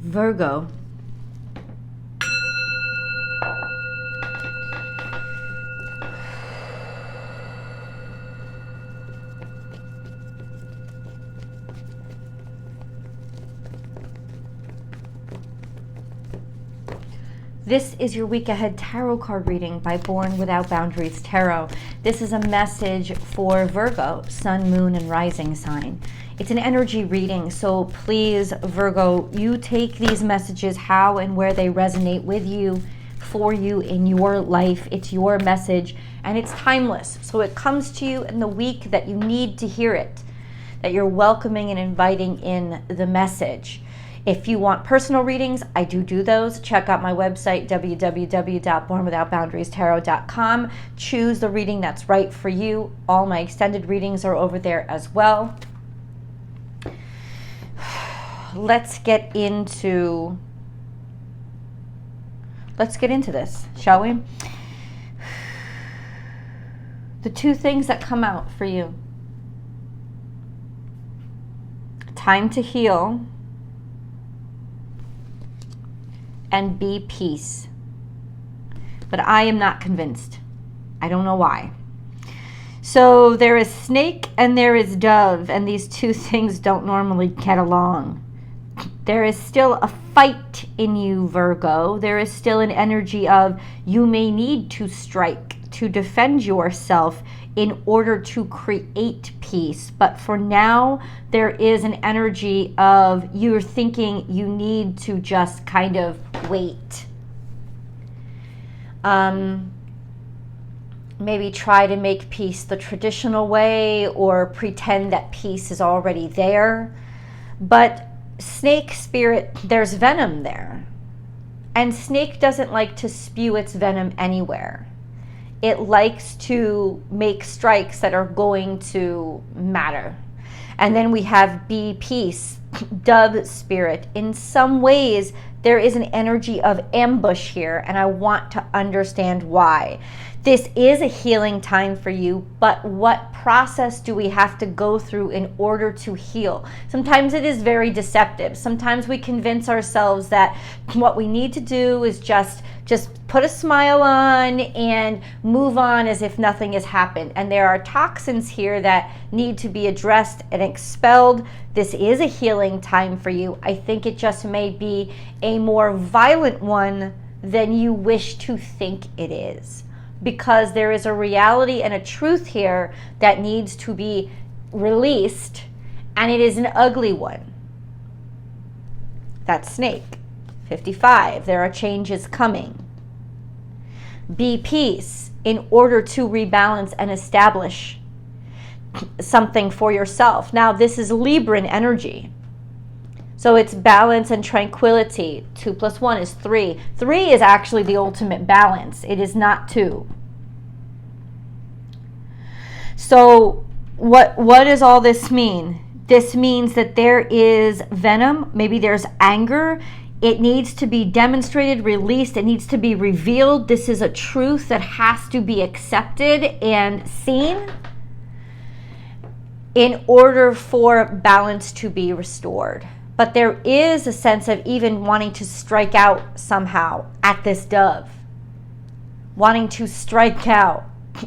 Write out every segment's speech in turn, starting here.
Virgo. This is your week ahead tarot card reading by Born Without Boundaries Tarot. This is a message for Virgo, sun, moon, and rising sign. It's an energy reading, so please, Virgo, you take these messages how and where they resonate with you, for you, in your life. It's your message, and it's timeless. So it comes to you in the week that you need to hear it, that you're welcoming and inviting in the message. If you want personal readings, I do those. Check out my website, www.bornwithoutboundariestarot.com. Choose the reading that's right for you. All my extended readings are over there as well. Let's get into this, shall we? The two things that come out for you. Time to heal and be peace. But I am not convinced. I don't know why. So there is snake and there is dove, and these two things don't normally get along. There is still a fight in you, Virgo. There is still an energy of you may need to strike to defend yourself in order to create peace. But for now, there is an energy of you're thinking you need to just kind of wait. Maybe try to make peace the traditional way or pretend that peace is already there. But snake spirit, there's venom there. And snake doesn't like to spew its venom anywhere. It likes to make strikes that are going to matter. And then we have be peace, dove spirit. In some ways, there is an energy of ambush here, and I want to understand why. This is a healing time for you, but what process do we have to go through in order to heal? Sometimes it is very deceptive. Sometimes we convince ourselves that what we need to do is just put a smile on and move on as if nothing has happened. And there are toxins here that need to be addressed and expelled. This is a healing time for you. I think it just may be a more violent one than you wish to think it is, because there is a reality and a truth here that needs to be released, and it is an ugly one. That's snake. 55, there are changes coming. Be peace in order to rebalance and establish something for yourself. Now, this is Libran energy. So it's balance and tranquility. 2 + 1 is 3. 3 is actually the ultimate balance. It is not 2. So what does all this mean? This means that there is venom. Maybe there's anger. It needs to be demonstrated, released. It needs to be revealed. This is a truth that has to be accepted and seen in order for balance to be restored. But there is a sense of even wanting to strike out somehow at this dove. Wanting to strike out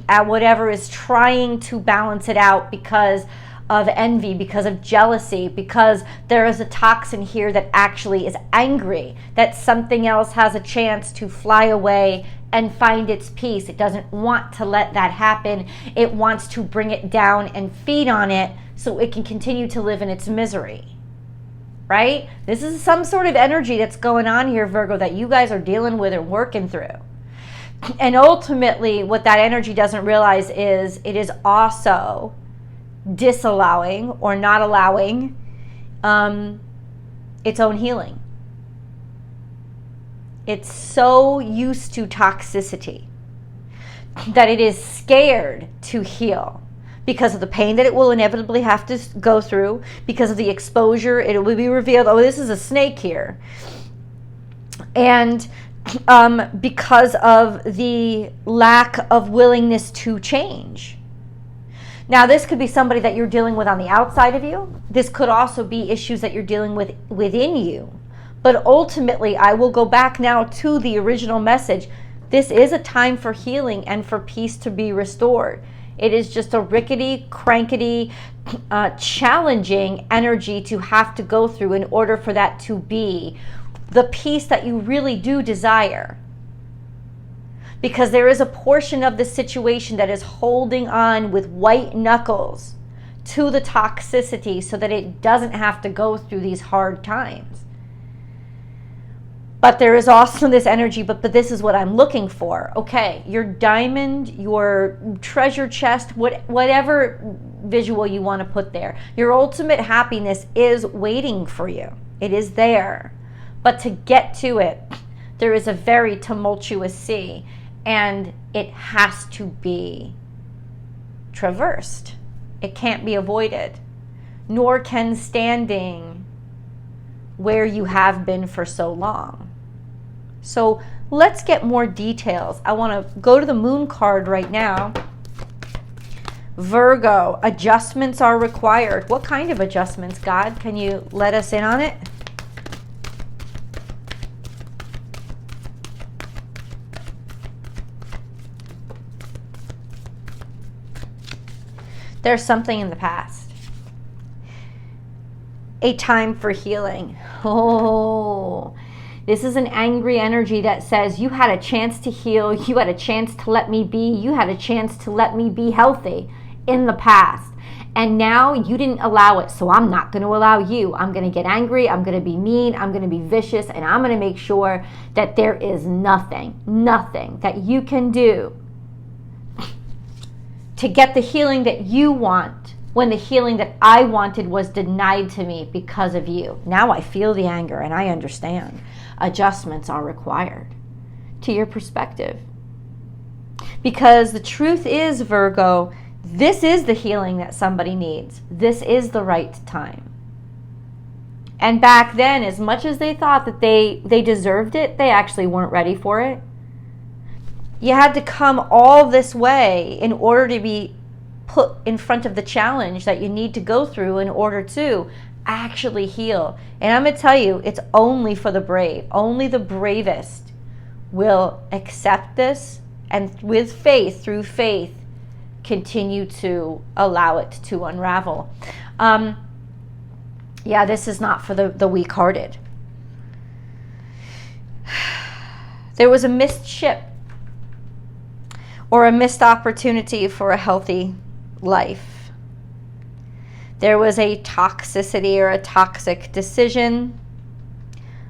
at whatever is trying to balance it out because of envy, because of jealousy, because there is a toxin here that actually is angry, that something else has a chance to fly away and find its peace. It doesn't want to let that happen. It wants to bring it down and feed on it so it can continue to live in its misery. Right? This is some sort of energy that's going on here, Virgo, that you guys are dealing with and working through. And ultimately, what that energy doesn't realize is it is also disallowing or not allowing its own healing. It's so used to toxicity that it is scared to heal because of the pain that it will inevitably have to go through, because of the exposure. It will be revealed, oh, this is a snake here. And because of the lack of willingness to change. Now, this could be somebody that you're dealing with on the outside of you. This could also be issues that you're dealing with within you. But ultimately, I will go back now to the original message. This is a time for healing and for peace to be restored. It is just a rickety, crankety, challenging energy to have to go through in order for that to be the peace that you really do desire. Because there is a portion of the situation that is holding on with white knuckles to the toxicity so that it doesn't have to go through these hard times. But there is also this energy, but this is what I'm looking for. Okay, your diamond, your treasure chest, whatever visual you want to put there, your ultimate happiness is waiting for you. It is there. But to get to it, there is a very tumultuous sea, and it has to be traversed. It can't be avoided, nor can standing where you have been for so long. So let's get more details. I want to go to the moon card right now. Virgo, adjustments are required. What kind of adjustments, God? Can you let us in on it? There's something in the past. A time for healing. Oh, this is an angry energy that says you had a chance to heal. You had a chance to let me be. You had a chance to let me be healthy in the past. And now you didn't allow it. So I'm not going to allow you. I'm going to get angry. I'm going to be mean. I'm going to be vicious. And I'm going to make sure that there is nothing that you can do to get the healing that you want when the healing that I wanted was denied to me because of you. Now I feel the anger and I understand. Adjustments are required to your perspective. Because the truth is, Virgo, this is the healing that somebody needs. This is the right time. And back then, as much as they thought that they deserved it, they actually weren't ready for it. You had to come all this way in order to be put in front of the challenge that you need to go through in order to actually heal. And I'm going to tell you, it's only for the brave. Only the bravest will accept this and with faith, through faith, continue to allow it to unravel. Yeah, this is not for the weak-hearted. There was a missed ship or a missed opportunity for a healthy life. There was a toxicity or a toxic decision,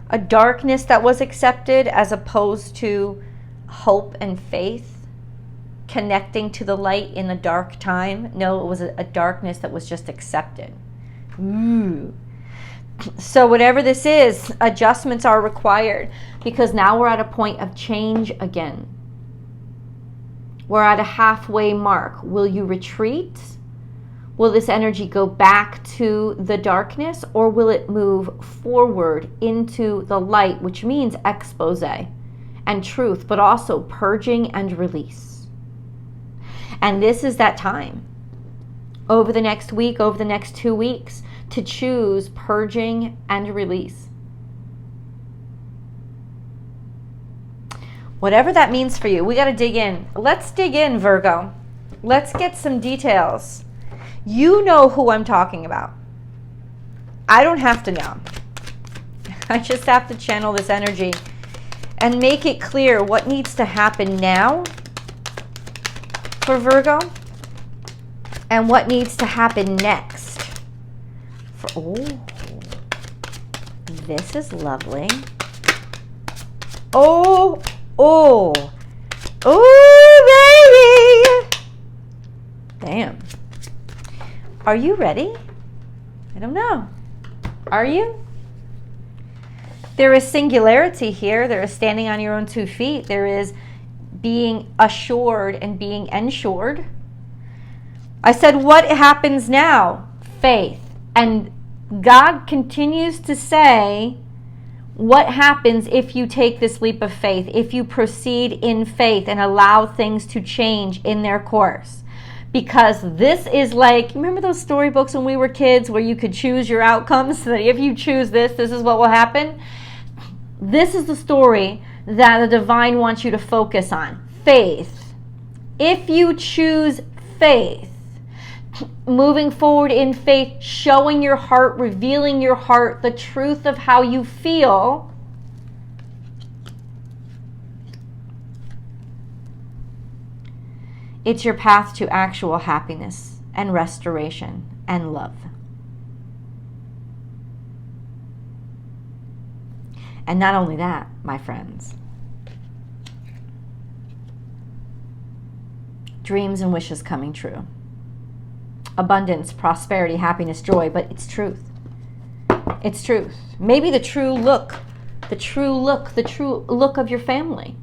a darkness that was accepted as opposed to hope and faith, connecting to the light in the dark time. No, it was a darkness that was just accepted. Ooh. So whatever this is, adjustments are required because now we're at a point of change again. We're at a halfway mark. Will you retreat? Will this energy go back to the darkness, or will it move forward into the light, which means expose and truth, but also purging and release? And this is that time over the next week, over the next 2 weeks, to choose purging and release. Whatever that means for you, we got to dig in. Let's dig in, Virgo. Let's get some details. You know who I'm talking about. I don't have to know. I just have to channel this energy and make it clear what needs to happen now for Virgo and what needs to happen next. Oh, this is lovely. Oh, baby. Damn. Are you ready? I don't know. Are you? There is singularity here. There is standing on your own 2 feet. There is being assured and being ensured. I said, what happens now? Faith. And God continues to say, what happens if you take this leap of faith, if you proceed in faith and allow things to change in their course? Because this is like, remember those storybooks when we were kids where you could choose your outcomes, so that if you choose this, this is what will happen? This is the story that the divine wants you to focus on. Faith. If you choose faith, moving forward in faith, showing your heart, revealing your heart, the truth of how you feel, it's your path to actual happiness and restoration and love. And not only that, my friends, dreams and wishes coming true. Abundance, prosperity, happiness, joy, but it's truth. It's truth. Maybe the true look of your family.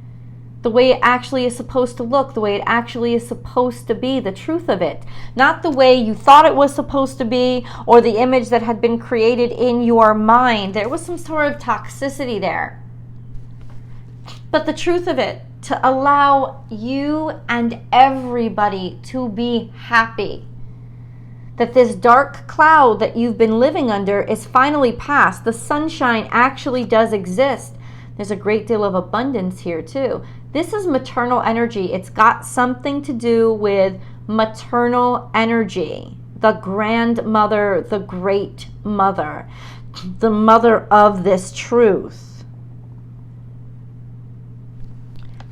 The way it actually is supposed to look, the way it actually is supposed to be, the truth of it. Not the way you thought it was supposed to be, or the image that had been created in your mind. There was some sort of toxicity there. But the truth of it, to allow you and everybody to be happy. That this dark cloud that you've been living under is finally past. The sunshine actually does exist. There's a great deal of abundance here too. This is maternal energy. It's got something to do with maternal energy. The grandmother, the great mother, the mother of this truth.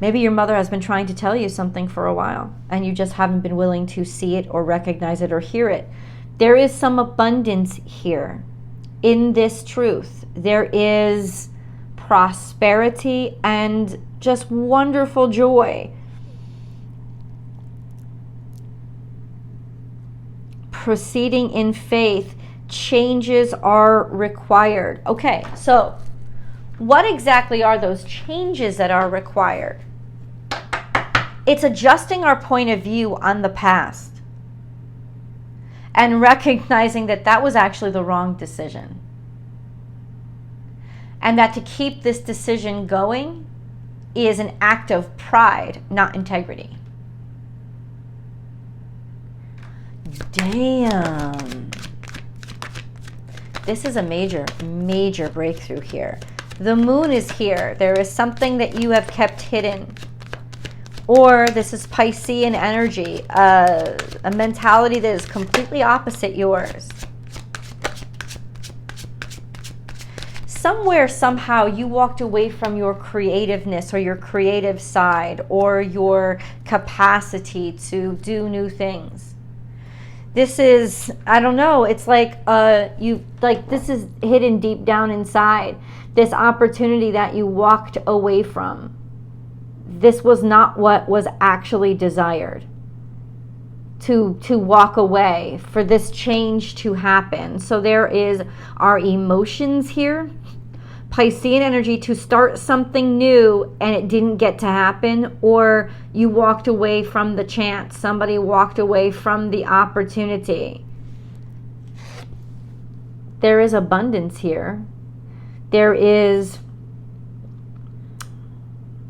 Maybe your mother has been trying to tell you something for a while and you just haven't been willing to see it or recognize it or hear it. There is some abundance here in this truth. There is prosperity and just wonderful joy. Proceeding in faith, changes are required. Okay, so what exactly are those changes that are required? It's adjusting our point of view on the past and recognizing that that was actually the wrong decision. And that to keep this decision going is an act of pride, not integrity. Damn. This is a major, major breakthrough here. The moon is here. There is something that you have kept hidden. Or this is Piscean energy, a mentality that is completely opposite yours. Somewhere, somehow, you walked away from your creativeness or your creative side or your capacity to do new things. This is, I don't know, it's like this is hidden deep down inside. This opportunity that you walked away from. This was not what was actually desired. To walk away, for this change to happen. So there is our emotions here. Piscean energy, to start something new and it didn't get to happen, or you walked away from the chance. Somebody walked away from the opportunity. There is abundance here. There is,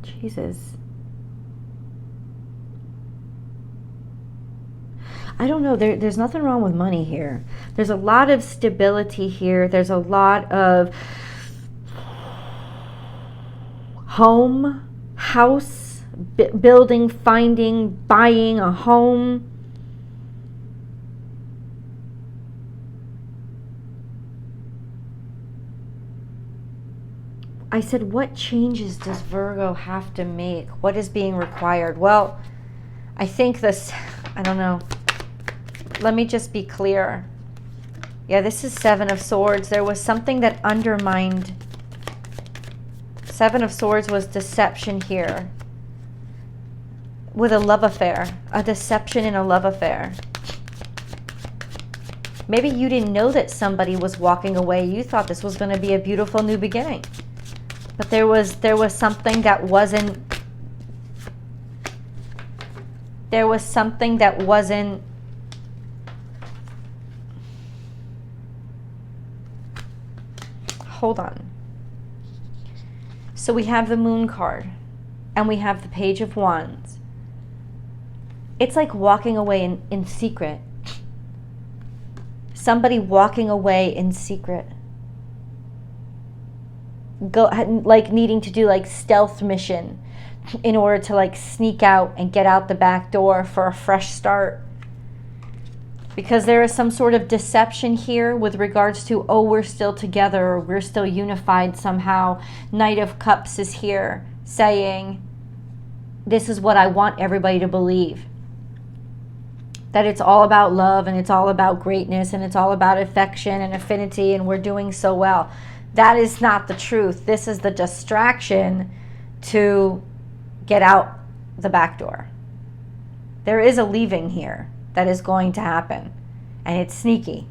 Jesus. I don't know, there's nothing wrong with money here. There's a lot of stability here. There's a lot of home, house, building, finding, buying a home. I said, what changes does Virgo have to make? What is being required? Well, I think this, I don't know. Let me just be clear. Yeah, this is Seven of Swords. There was something that undermined. Seven of Swords was deception here. With a love affair. A deception in a love affair. Maybe you didn't know that somebody was walking away. You thought this was going to be a beautiful new beginning. But there was something that wasn't. There was something that wasn't. Hold on. So we have the Moon card and we have the Page of Wands. It's like walking away in secret. Somebody walking away in secret. go like needing to do like stealth mission in order to like sneak out and get out the back door for a fresh start. Because there is some sort of deception here with regards to, oh, we're still together, or we're still unified somehow. Knight of Cups is here saying, this is what I want everybody to believe. That it's all about love, and it's all about greatness, and it's all about affection and affinity, and we're doing so well. That is not the truth. This is the distraction to get out the back door. There is a leaving here that is going to happen, and it's sneaky.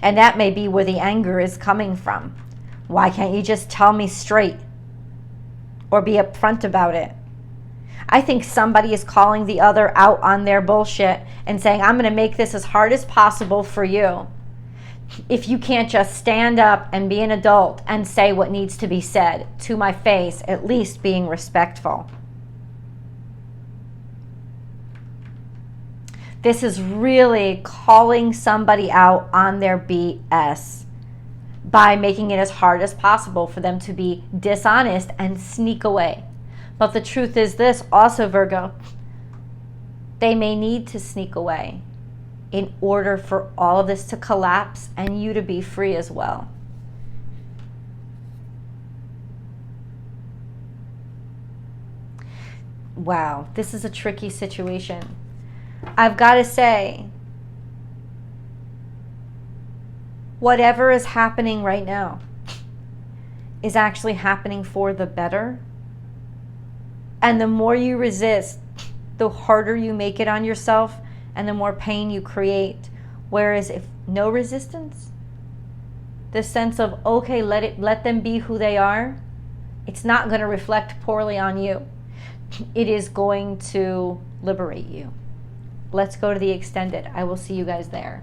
And that may be where the anger is coming from. Why can't you just tell me straight or be upfront about it? I think somebody is calling the other out on their bullshit and saying, I'm going to make this as hard as possible for you. If you can't just stand up and be an adult and say what needs to be said to my face, at least being respectful. This is really calling somebody out on their BS by making it as hard as possible for them to be dishonest and sneak away. But the truth is this also, Virgo, they may need to sneak away in order for all of this to collapse and you to be free as well. Wow, this is a tricky situation. I've got to say, whatever is happening right now is actually happening for the better. And the more you resist, the harder you make it on yourself and the more pain you create. Whereas if no resistance, the sense of, okay, let them be who they are, it's not going to reflect poorly on you. It is going to liberate you. Let's go to the extended. I will see you guys there.